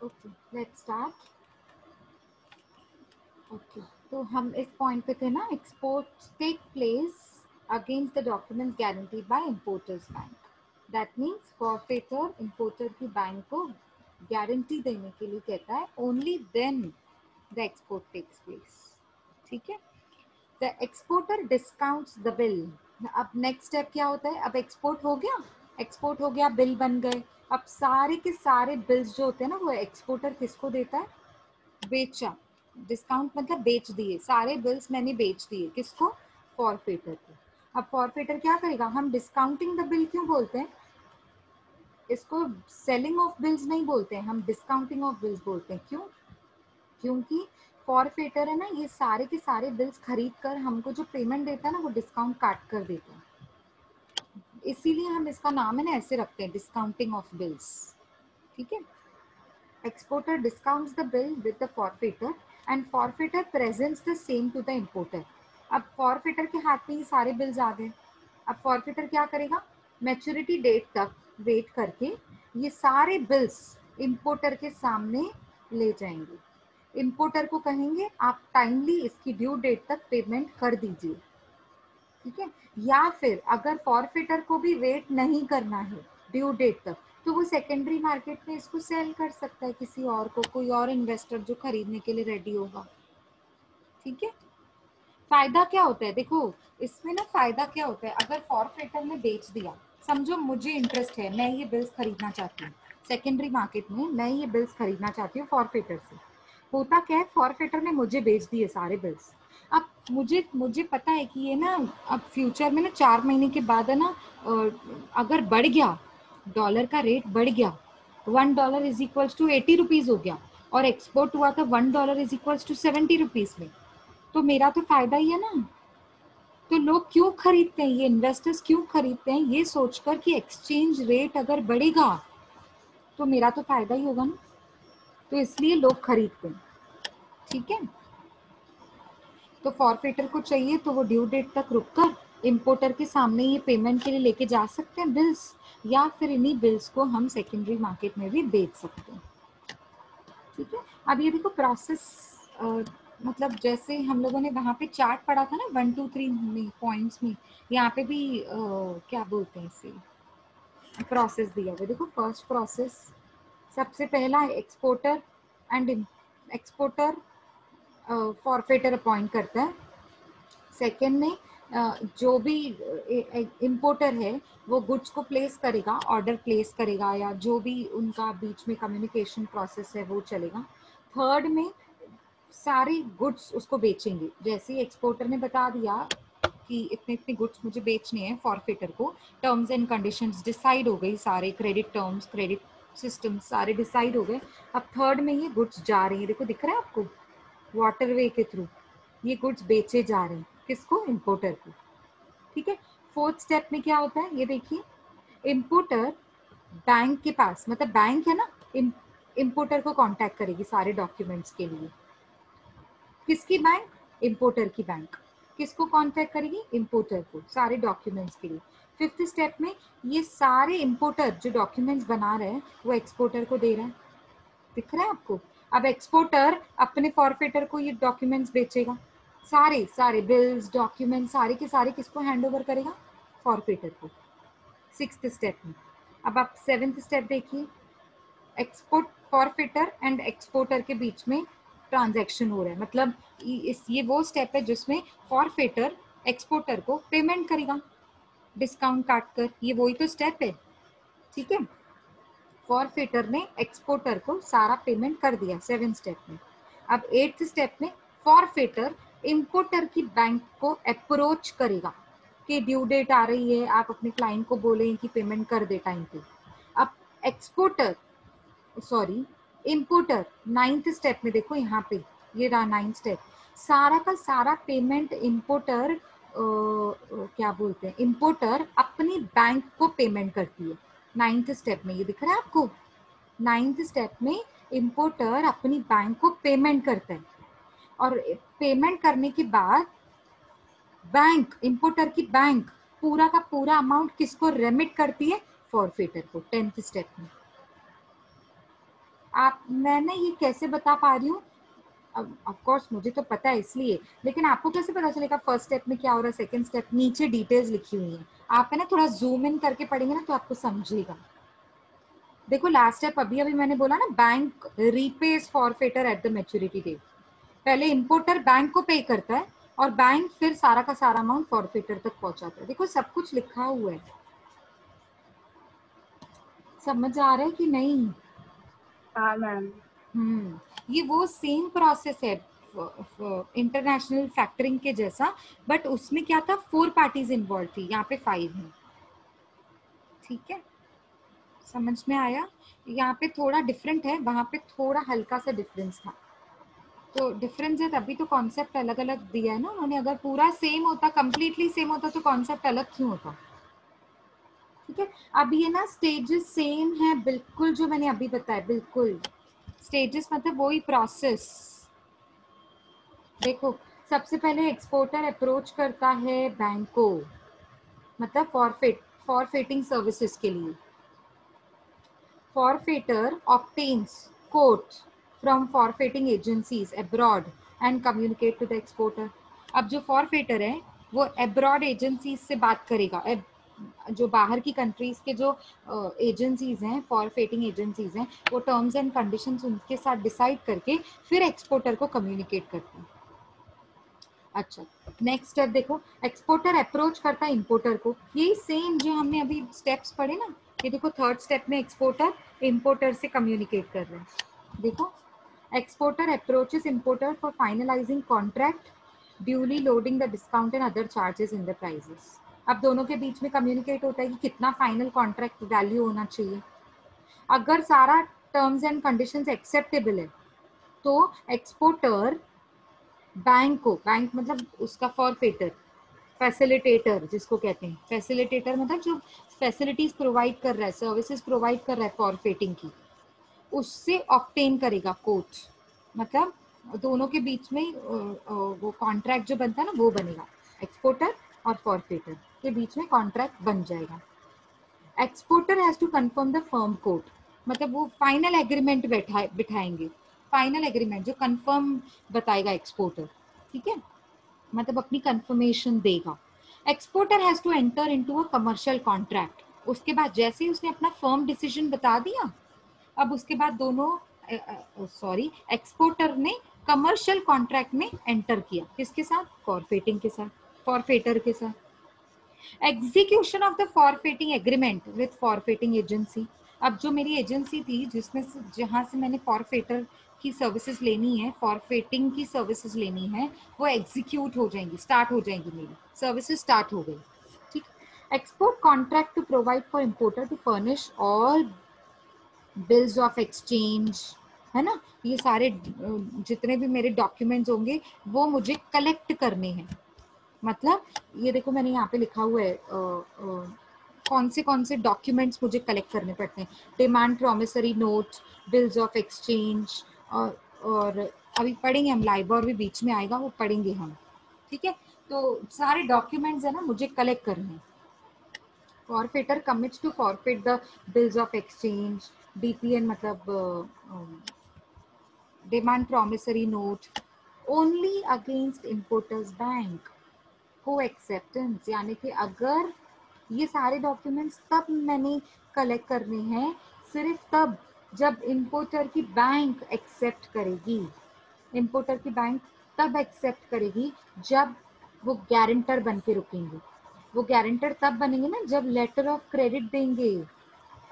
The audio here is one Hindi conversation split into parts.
Okay, let's start. ओके, तो हम इस पॉइंट पे थे ना, export take place against the documents guaranteed by importers bank. That means forfaiter importer की बैंक को गारंटी देने के लिए कहता है, only then the export takes place. ठीक है, the exporter discounts the bill. अब नेक्स्ट स्टेप क्या होता है? अब एक्सपोर्ट हो गया, एक्सपोर्ट हो गया, बिल बन गए। अब सारे के सारे बिल्स जो होते हैं ना, वो एक्सपोर्टर किसको देता है? बेचा, डिस्काउंट मतलब बेच दिए, सारे बिल्स मैंने बेच दिए, किसको? फॉरफिटर को। अब फॉरफिटर क्या करेगा? हम डिस्काउंटिंग द बिल क्यों बोलते हैं इसको? सेलिंग ऑफ बिल्स नहीं बोलते हैं, हम डिस्काउंटिंग ऑफ बिल्स बोलते हैं। क्यों? क्योंकि फॉरफिटर है ना, ये सारे के सारे बिल्स खरीद कर हमको जो पेमेंट देता है ना, वो डिस्काउंट काट कर देता है, इसीलिए हम इसका नाम है ना ऐसे रखते हैं, डिस्काउंटिंग ऑफ बिल्स। ठीक है, exporter discounts the bill with the forfeiter and forfeiter presents the same to the importer। अब forfeiter के हाथ में ये सारे बिल्स आ गए। अब forfeiter क्या करेगा? मैच्योरिटी डेट तक वेट करके ये सारे बिल्स इंपोर्टर के सामने ले जाएंगे। इंपोर्टर को कहेंगे आप टाइमली इसकी ड्यू डेट तक पेमेंट कर दीजिए। ठीक है, या फिर अगर फॉरफिटर को भी वेट नहीं करना है ड्यू डेट तक, तो वो सेकेंडरी मार्केट में इसको सेल कर सकता है किसी और को, कोई और इन्वेस्टर जो खरीदने के लिए रेडी होगा। ठीक है, फायदा क्या होता है? देखो इसमें ना फायदा क्या होता है, अगर फॉरफिटर ने बेच दिया, समझो मुझे इंटरेस्ट है, मैं ये बिल्स खरीदना चाहती हूँ सेकेंडरी मार्केट में, मैं ये बिल्स खरीदना चाहती हूँ फॉरफिटर से। होता क्या है, फॉरफिटर ने मुझे बेच दिए सारे बिल्स। अब मुझे पता है कि ये ना अब फ्यूचर में ना 4 महीने के बाद है ना, अगर बढ़ गया, डॉलर का रेट बढ़ गया, $1 इज इक्वल्स टू 80 रुपीज हो गया, और एक्सपोर्ट हुआ था $1 इज इक्वल्स टू 70 रुपीज में, तो मेरा तो फायदा ही है ना। तो लोग क्यों खरीदते हैं, ये इन्वेस्टर्स क्यों खरीदते हैं? ये सोचकर कि एक्सचेंज रेट अगर बढ़ेगा तो मेरा तो फायदा ही होगा ना, तो इसलिए लोग खरीदते हैं। ठीक है, तो फॉरफिटर को चाहिए तो वो ड्यू डेट तक रुककर इंपोर्टर के सामने ये पेमेंट के लिए लेके जा सकते हैं बिल्स, या फिर इन्हीं बिल्स को हम सेकेंडरी मार्केट में भी बेच सकते हैं। ठीक है, अब ये देखो प्रोसेस, मतलब जैसे हम लोगों ने वहाँ पे चार्ट पढ़ा था ना 1 2 3 में पॉइंट्स में, यहाँ पे भी क्या बोलते हैं इसे, प्रोसेस दिया हुआ। देखो फर्स्ट प्रोसेस, सबसे पहला एक्सपोर्टर एंड एक्सपोर्टर फॉरफिटर अपॉइंट करता है। सेकेंड में जो भी इम्पोर्टर है वो गुड्स को प्लेस करेगा, ऑर्डर प्लेस करेगा, या जो भी उनका बीच में कम्युनिकेशन प्रोसेस है वो चलेगा। थर्ड में सारी गुड्स उसको बेचेंगे, जैसे ही एक्सपोर्टर ने बता दिया कि इतने इतने गुड्स मुझे बेचने हैं फॉरफिटर को, टर्म्स एंड कंडीशंस डिसाइड हो गई, सारे क्रेडिट टर्म्स क्रेडिट सिस्टम सारे डिसाइड हो गए। अब थर्ड में ये गुड्स जा रही है, देखो दिख रहा है आपको, वाटरवे के थ्रू ये गुड्स बेचे जा रहे हैं, किसको? इंपोर्टर को। ठीक है, फोर्थ स्टेप में क्या होता है ये देखिए, इंपोर्टर बैंक के पास, मतलब बैंक है ना, इंपोर्टर को कांटेक्ट करेगी सारे डॉक्यूमेंट्स के लिए। किसकी बैंक? इंपोर्टर की बैंक। किसको कांटेक्ट करेगी? इंपोर्टर को, सारे डॉक्यूमेंट्स के लिए। फिफ्थ स्टेप में ये सारे इंपोर्टर जो डॉक्यूमेंट्स बना रहे हैं वो एक्सपोर्टर को दे रहा है, दिख रहा है आपको। अब एक्सपोर्टर अपने फॉरफिटर को ये डॉक्यूमेंट्स बेचेगा, सारे सारे बिल्स डॉक्यूमेंट सारे के सारे किसको हैंड ओवर करेगा? फॉरफिटर को, सिक्स्थ स्टेप में। अब आप सेवेंथ स्टेप देखिए, एक्सपोर्ट फॉरफिटर एंड एक्सपोर्टर के बीच में ट्रांजैक्शन हो रहा है, मतलब ये वो स्टेप है जिसमें फॉरफिटर एक्सपोर्टर को पेमेंट करेगा डिस्काउंट काट कर, ये वही तो स्टेप है। ठीक है, फॉरफिटर ने एक्सपोर्टर को सारा पेमेंट कर दिया 7 स्टेप में। अब 8th स्टेप में फॉरफिटर इंपोर्टर की बैंक को अप्रोच करेगा कि ड्यू डेट आ रही है, आप अपने क्लाइंट को बोलें कि पेमेंट कर दे टाइम पे। अब exporter sorry importer 9th step में, देखो यहाँ पे ये रहा 9th स्टेप, सारा का सारा पेमेंट इंपोर्टर क्या बोलते हैं, इंपोर्टर अपनी बैंक को पेमेंट करती है 9th स्टेप में, ये दिख रहा है आपको। 9th स्टेप में इंपोर्टर अपनी बैंक को पेमेंट करता है, और पेमेंट करने के बाद बैंक, इंपोर्टर की बैंक पूरा का पूरा अमाउंट किसको रेमिट करती है? फॉरफिटर को 10th स्टेप में। मैं ना ये कैसे बता पा रही हूँ, अब ऑफ कोर्स मुझे तो पता है इसलिए, लेकिन आपको कैसे पता चलेगा फर्स्ट स्टेप में क्या हो रहा है, सेकंड स्टेप, नीचे डिटेल्स लिखी हुई है, आप है ना थोड़ा जूम इन करके पढ़ेंगे ना तो आपको समझेगा। देखो लास्ट स्टेप अभी अभी मैंने बोला ना, bank repays forfaiter at the maturity date. पहले इंपोर्टर बैंक को पे करता है और बैंक फिर सारा का सारा अमाउंट फॉरफेटर तक पहुंचाता है। देखो सब कुछ लिखा हुआ है, समझ आ रहा है कि नहीं? हाँ मैम। ये वो सेम प्रोसेस है इंटरनेशनल फैक्टरिंग के जैसा, बट उसमें क्या था, 4 पार्टीज इन्वॉल्व थी, यहाँ पे 5 हैं। ठीक है, समझ में आया? यहाँ पे थोड़ा डिफरेंट है, वहां पे थोड़ा हल्का सा डिफरेंस था। तो डिफरेंस है तभी तो कॉन्सेप्ट अलग अलग दिया है ना उन्होंने। अगर पूरा सेम होता, कंप्लीटली सेम होता तो कॉन्सेप्ट अलग क्यों होता? ठीक है, अब ये ना स्टेजेस सेम है बिल्कुल, जो मैंने अभी बताया बिल्कुल। स्टेजेस मतलब वही प्रोसेस। देखो सबसे पहले एक्सपोर्टर अप्रोच करता है बैंक को, मतलब फॉरफेटिंग सर्विसेज के लिए। Forfaiter obtains quote from forfaiting agencies abroad and communicate to the exporter. अब जो फॉरफेटर है वो अब्रॉड एजेंसीज से बात करेगा, जो बाहर की कंट्रीज के जो एजेंसीज हैं, फॉरफेटिंग एजेंसीज हैं, वो टर्म्स एंड कंडीशंस उनके साथ डिसाइड करके फिर एक्सपोर्टर को कम्युनिकेट करते हैं। अच्छा, नेक्स्ट स्टेप देखो, एक्सपोर्टर अप्रोच करता है इंपोर्टर को, यही सेम जो हमने अभी स्टेप्स पढ़े ना। ये देखो थर्ड स्टेप में एक्सपोर्टर इंपोर्टर से कम्युनिकेट कर रहे हैं। देखो, exporter approaches importer for finalising contract, duly loading the discount and other charges in the prices. अब दोनों के बीच में कम्युनिकेट होता है कि कितना फाइनल कॉन्ट्रैक्ट वैल्यू होना चाहिए। अगर सारा टर्म्स एंड कंडीशंस एक्सेप्टेबल है तो एक्सपोर्टर बैंक को, बैंक मतलब उसका फॉरफेटर, फैसिलिटेटर जिसको कहते हैं, फैसिलिटेटर मतलब जो फैसिलिटीज प्रोवाइड कर रहा है, सर्विसेज प्रोवाइड कर रहा है फॉरफेटिंग की, उससे ऑब्टेन करेगा कोट। मतलब दोनों के बीच में वो कॉन्ट्रैक्ट जो बनता है ना वो बनेगा, एक्सपोर्टर और फॉरफेटर के बीच में कॉन्ट्रैक्ट बन जाएगा। Exporter has to confirm the firm quote, मतलब वो फाइनल एग्रीमेंट बिठाएंगे, फाइनल एग्रीमेंट जो कंफर्म बताएगा एक्सपोर्टर। ठीक है, मतलब अपनी कंफर्मेशन देगा। Exporter has to enter into a commercial contract, उसके बाद जैसे ही उसने अपना फर्म डिसीजन बता दिया, अब उसके बाद दोनों एक्सपोर्टर ने कमर्शियल कॉन्ट्रैक्ट में एंटर किया, किसके साथ, फॉरफेटिंग के साथ, फॉरफेटर के साथ। Execution of the forfaiting agreement with forfaiting agency. अब जो मेरी एजेंसी थी जिसमें से, जहां से मैंने फॉरफेटर की सर्विसेज लेनी है, फॉरफेटिंग की सर्विसेज लेनी है, वो एग्जीक्यूट हो जाएंगी, स्टार्ट हो जाएंगी, मेरी सर्विसेज स्टार्ट हो गई। ठीक, export contract to provide for importer to furnish all bills of exchange, है ना, ये सारे जितने भी मेरे डॉक्यूमेंट्स होंगे वो मुझे कलेक्ट करने हैं। मतलब ये देखो मैंने यहाँ पे लिखा हुआ है कौन से डॉक्यूमेंट्स मुझे कलेक्ट करने पड़ते हैं। Demand promissory note, bills of exchange, और अभी पढ़ेंगे हम, लाइबर भी बीच में आएगा, वो पढ़ेंगे हम। ठीक है, तो सारे डॉक्यूमेंट्स है ना मुझे कलेक्ट करने हैं। Forfaiter commits to forfeit the bills of exchange, DPN मतलब demand promissory note, only against importers bank को एक्सेप्टेंस, यानी कि अगर ये सारे डॉक्यूमेंट्स तब मैंने कलेक्ट करने हैं, सिर्फ तब जब इंपोर्टर की बैंक एक्सेप्ट करेगी। इंपोर्टर की बैंक तब एक्सेप्ट करेगी जब वो गारंटर बन के रुकेंगे। वो गारंटर तब बनेंगे ना जब लेटर ऑफ क्रेडिट देंगे,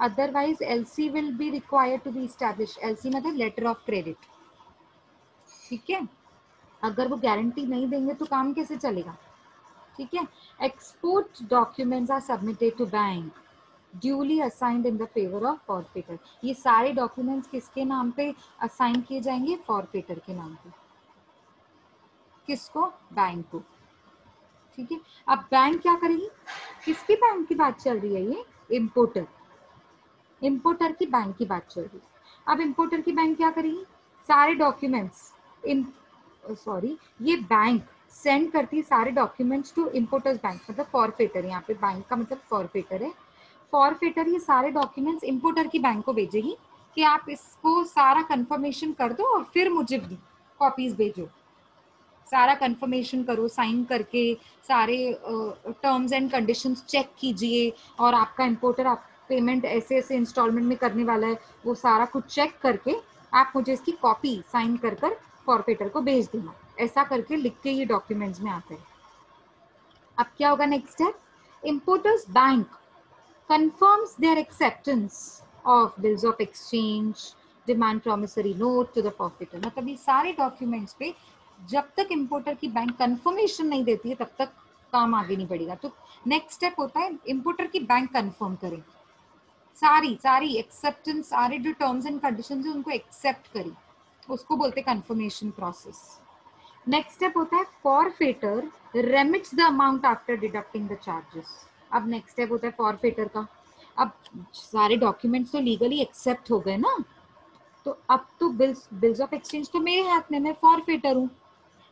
otherwise LC will be required to be establish. LC मतलब लेटर ऑफ क्रेडिट। ठीक है, अगर वो गारंटी नहीं देंगे तो काम कैसे चलेगा? ठीक है, export documents are submitted to bank duly assigned in the favour of forfaiter. ये सारे डॉक्यूमेंट्स किसके नाम पे असाइन किए जाएंगे? फॉरफेटर के नाम पे। किसको? बैंक को। ठीक है, अब बैंक क्या करेगी? किसकी बैंक की बात चल रही है? ये इंपोर्टर, इंपोर्टर की बैंक की बात चल रही है। अब इंपोर्टर की बैंक क्या करेगी? सारे डॉक्यूमेंट्स ये बैंक सेंड करती है सारे डॉक्यूमेंट्स टू इंपोर्टर्स बैंक, मतलब फॉरफेटर, यहाँ पे बैंक का मतलब फॉरफेटर है। फॉरफेटर ये सारे डॉक्यूमेंट्स इंपोर्टर की बैंक को भेजेगी कि आप इसको सारा कंफर्मेशन कर दो और फिर मुझे कॉपीज भेजो, सारा कंफर्मेशन करो साइन करके, सारे टर्म्स एंड कंडीशंस चेक कीजिए, और आपका इंपोर्टर आप पेमेंट ऐसे ऐसे इंस्टॉलमेंट में करने वाला है, वो सारा कुछ चेक करके आप मुझे इसकी कॉपी साइन कर कर फॉरफेटर को भेज देना। ऐसा करके लिख के ये डॉक्यूमेंट्स में आता है। अब क्या होगा next step, importers bank confirms their acceptance of bills of exchange, demand promissory note to the forfeiter। मतलब ये सारे डॉक्यूमेंट्स पे जब तक इंपोर्टर की बैंक कंफर्मेशन नहीं देती है तब तक काम आगे नहीं बढ़ेगा। तो नेक्स्ट स्टेप होता है इंपोर्टर की बैंक कंफर्म करें, सारी सारी एक्सेप्टेंस, सारे जो टर्म्स एंड कंडीशंस है उनको एक्सेप्ट करी, उसको बोलते हैं कंफर्मेशन प्रोसेस। नेक्स्ट स्टेप होता है forfaiter remits the amount after deducting the charges. अब नेक्स्ट स्टेप होता है फॉरफेटर का, अब सारे डॉक्यूमेंट्स तो लीगली एक्सेप्ट हो गए ना, तो अब तो बिल्स ऑफ एक्सचेंज तो मेरे हाथ में, मैं फॉरफेटर हूँ,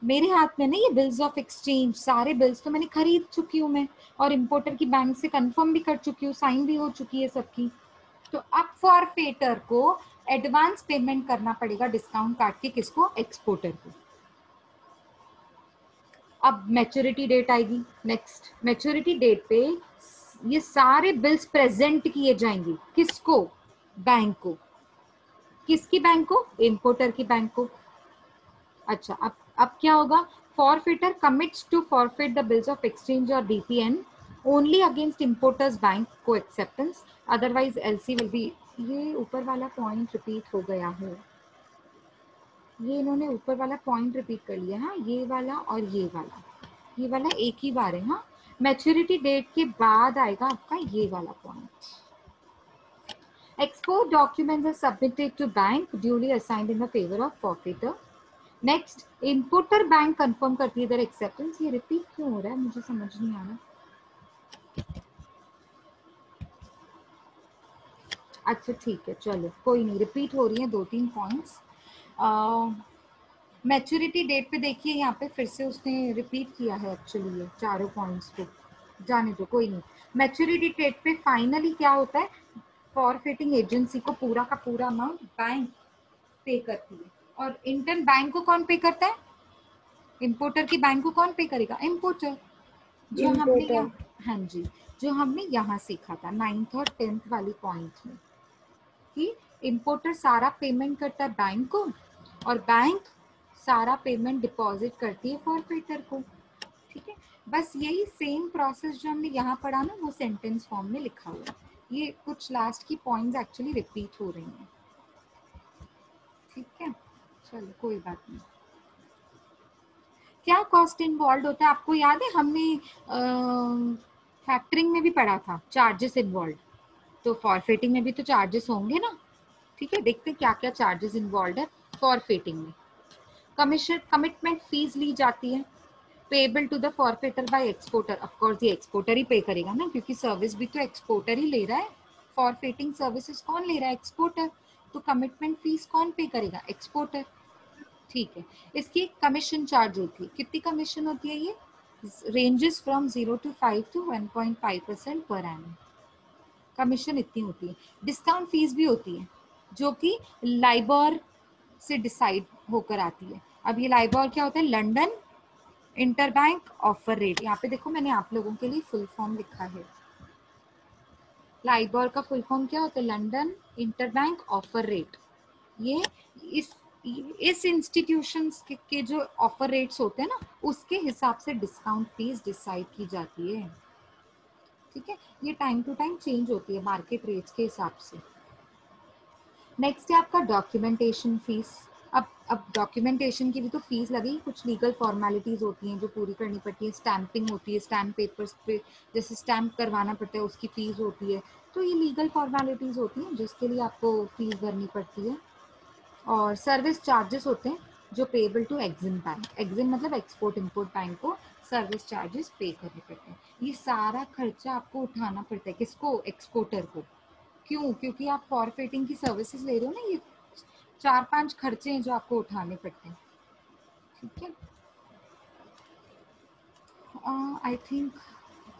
मेरे हाथ में नहीं ये बिल्स ऑफ एक्सचेंज, सारे बिल्स तो मैंने खरीद चुकी हूँ मैं, और इंपोर्टर की बैंक से कंफर्म भी कर चुकी हूँ, साइन भी हो चुकी है सबकी। तो अब फॉरफेटर को एडवांस पेमेंट करना पड़ेगा डिस्काउंट काट के, किसको, एक्सपोर्टर को। अब मैच्योरिटी डेट आएगी, नेक्स्ट मैच्योरिटी डेट पे ये सारे बिल्स प्रेजेंट किए जाएंगे, किसको, बैंक को। किसकी बैंक को, इंपोर्टर की बैंक को। अच्छा, अब क्या होगा, forfaiter commits to forfeit the bills of exchange और DPN only against importers bank को acceptance, otherwise LC will be. ये ऊपर वाला पॉइंट रिपीट हो गया है, ये इन्होंने ऊपर वाला पॉइंट रिपीट कर लिया। हाँ, ये वाला और ये वाला एक ही बार है। हाँ, मैच्योरिटी डेट के बाद आएगा आपका ये वाला point. Export documents are submitted to bank duly assigned in the favour of forfaiter. Next, importer bank confirm करती है देयर एक्सेप्टेंस। ये रिपीट क्यों हो रहा है, मुझे समझ नहीं आ रहा। अच्छा ठीक है, चलो कोई नहीं, रिपीट हो रही है दो तीन पॉइंट्स। मैच्योरिटी डेट पे देखिए, यहाँ पे फिर से उसने रिपीट किया है एक्चुअली ये चारों पॉइंट्स को, जाने दो कोई नहीं। मैच्योरिटी डेट पे फाइनली क्या होता है, फॉरफिटिंग एजेंसी को पूरा का पूरा अमाउंट बैंक पे करती है, और इंटर्न बैंक को कौन पे करता है, इंपोर्टर की बैंक को कौन पे करेगा, इंपोर्टर। जो हमने इम्पोर्टर। यहाँ, हाँ जी, जो हमने यहाँ सीखा था 9th और 10th वाली पॉइंट में, कि इंपोर्टर सारा पेमेंट करता है बैंक को, और बैंक सारा पेमेंट डिपॉजिट करती है फॉरफिटर को। ठीक है, बस यही सेम प्रोसेस जो हमने यहाँ पढ़ा ना, वो सेंटेंस फॉर्म में लिखा हुआ है। ये कुछ लास्ट की पॉइंट्स एक्चुअली रिपीट हो रही हैं। ठीक है, चलो कोई बात नहीं। क्या कॉस्ट इन्वॉल्व होता है आपको याद है, हमने फैक्टरिंग में भी पढ़ा था चार्जेस इन्वॉल्व, तो फॉरफिटिंग में भी तो चार्जेस होंगे ना। ठीक है, देखते हैं क्या क्या चार्जेस इन्वॉल्व है फॉरफिटिंग में। कमीशन कमिटमेंट फीस ली जाती है, payable to the forfaiter by exporter. Of course ये एक्सपोर्टर ही पे करेगा ना, क्योंकि सर्विस भी तो एक्सपोर्टर ही ले रहा है। फॉरफिटिंग सर्विसेज कौन ले रहा है, एक्सपोर्टर। तो कमिटमेंट फीस कौन पे करेगा, एक्सपोर्टर। ठीक है, इसकी कमीशन चार्ज होती है, कितनी कमीशन होती है ये, ranges from 0 to 5 to 1.5% per annum, commission इतनी होती है। डिस्काउंट फीस भी होती है, जो कि लाइबॉर से डिसाइड होकर आती है। अब ये लाइबॉर क्या होता है, लंदन इंटरबैंक ऑफर रेट। यहाँ पे देखो मैंने आप लोगों के लिए फुल फॉर्म लिखा है। लाइबॉर का फुल फॉर्म क्या होता है, लंदन इंटरबैंक ऑफर रेट। ये इस इंस्टीट्यूशंस के जो ऑफर रेट्स होते हैं ना, उसके हिसाब से डिस्काउंट फीस डिसाइड की जाती है। ठीक है, ये टाइम टू टाइम चेंज होती है मार्केट रेट्स के हिसाब से। नेक्स्ट है आपका डॉक्यूमेंटेशन फीस। अब डॉक्यूमेंटेशन की भी तो फीस लगेगी, कुछ लीगल फॉर्मेलिटीज होती हैं जो पूरी करनी पड़ती है, स्टैंपिंग होती है, स्टैम्प पेपर्स पे जैसे स्टैम्प करवाना पड़ता है उसकी फीस होती है। तो ये लीगल फॉर्मेलिटीज होती हैं जिसके लिए आपको फीस भरनी पड़ती है। और सर्विस चार्जेस होते हैं जो payable to EXIM bank, EXIM मतलब एक्सपोर्ट इंपोर्ट बैंक को सर्विस चार्जेस पे करने पड़ते हैं। ये सारा खर्चा आपको उठाना पड़ता है, किसको, एक्सपोर्टर को। क्यों, क्योंकि आप फॉरफिटिंग की सर्विसेज ले रहे हो ना, ये 4-5 खर्चे हैं जो आपको उठाने पड़ते हैं। ठीक है, I think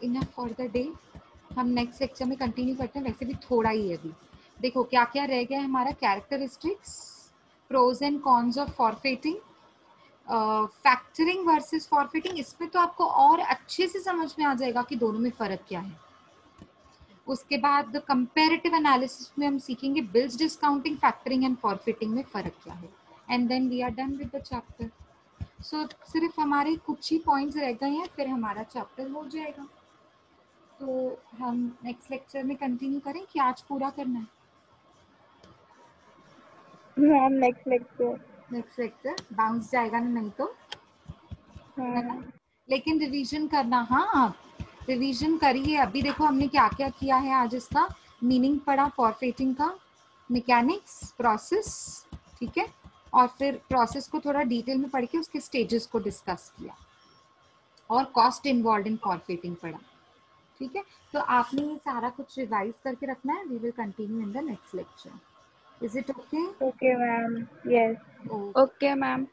enough for the day. हम नेक्स्ट लेक्चर में कंटिन्यू करते हैं, वैसे भी थोड़ा ही है अभी, देखो क्या क्या रह गया हमारा, characteristics, pros and cons of forfaiting, factoring versus forfaiting. इसमें तो आपको और अच्छे से समझ में आ जाएगा कि दोनों में फर्क क्या है। उसके बाद कंपैरेटिव एनालिसिस में हम सीखेंगे bills discounting, factoring and forfaiting में फर्क क्या है। And then we are done with the chapter. So सिर्फ हमारे कुछ ही पॉइंट्स रह गए हैं, फिर हमारा चैप्टर हो जाएगा। तो हम नेक्स्ट लेक्चर में कंटिन्यू करें कि आज पूरा करना है? Ma'am next lecture. Next lecture bounce जाएगा ना, नहीं तो, है ना? हाँ लेकिन रिवीजन करना, हाँ आप रिवीजन करिए। अभी देखो हमने क्या क्या किया है आज। इसका मीनिंग पढ़ा, फॉरफेटिंग का, मैकेनिक्स, प्रोसेस, ठीक है, और फिर प्रोसेस को थोड़ा डिटेल में पढ़ के उसके स्टेजेस को डिस्कस किया, और कॉस्ट इन्वॉल्व इन फॉरफेटिंग पढ़ा, ठीक है। तो आपने ये सारा कुछ रिवाइज करके रखना है। We will continue in the next lecture. Is it okay? Okay ma'am, yes. Okay. Okay ma'am.